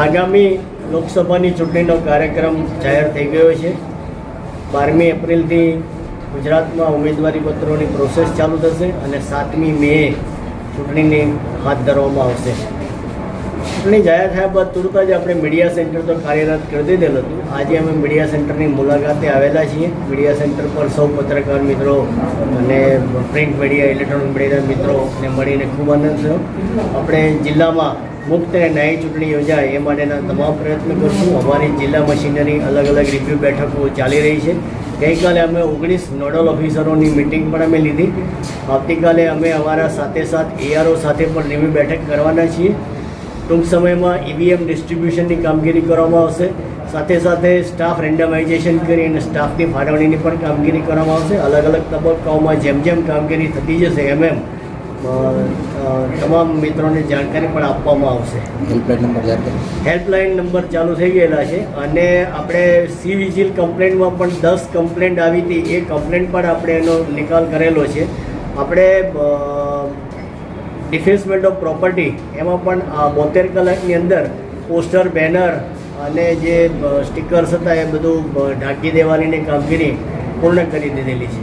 આગામી લોકસભાની ચૂંટણીનો કાર્યક્રમ જાહેર થઈ ગયો છે. 12મી એપ્રિલથી ગુજરાતમાં ઉમેદવારી પત્રોની પ્રોસેસ ચાલુ થશે અને 7મી મે ચૂંટણીની હાથ ધરવામાં આવશે. ચૂંટણી જાહેર થયા બાદ તુરત જ આપણે મીડિયા સેન્ટર તો કાર્યરત કરી દીધેલું હતું. આજે અમે મીડિયા સેન્ટરની મુલાકાતે આવેલા છીએ. મીડિયા સેન્ટર પર સૌ પત્રકાર મિત્રો અને પ્રિન્ટ મીડિયા, ઇલેક્ટ્રોનિક મીડિયાના મિત્રોને મળીને ખૂબ આનંદ થયો. આપણે જિલ્લામાં મુક્ત અને ન્યાયી ચૂંટણી યોજાય એ માટેના તમામ પ્રયત્ન કરશું. અમારી જિલ્લા મશીનરી અલગ અલગ રિવ્યૂ બેઠકો ચાલી રહી છે. ગઈકાલે અમે 19 નોડલ ઓફિસરોની મિટિંગ પણ અમે લીધી. આવતીકાલે અમે અમારા સાથે ARO સાથે પણ રિવ્યૂ બેઠક કરવાના છીએ. ટૂંક સમયમાં EVM ડિસ્ટ્રીબ્યુશનની કામગીરી કરવામાં આવશે. સાથે સાથે સ્ટાફ રેન્ડમાઇઝેશન કરી અને સ્ટાફની ફાળવણીની પણ કામગીરી કરવામાં આવશે. અલગ અલગ તબક્કાઓમાં જેમ જેમ કામગીરી થતી જશે એમ તમામ મિત્રોને જાણકારી પણ આપવામાં આવશે. હેલ્પલાઇન નંબર ચાલુ થઈ ગયેલા છે અને આપણે સી વિજિલ કમ્પ્લેન્ટમાં પણ 10 કમ્પ્લેન્ટ આવી હતી. એ કમ્પ્લેન્ટ પણ આપણે એનો નિકાલ કરેલો છે. આપણે ડિફેસમેન્ટ ઓફ પ્રોપર્ટી એમાં પણ 72 કલાકની અંદર પોસ્ટર, બેનર અને જે સ્ટીકર્સ હતા એ બધું ઢાંકી દેવાની કામગીરી પૂર્ણ કરી દીધેલી છે.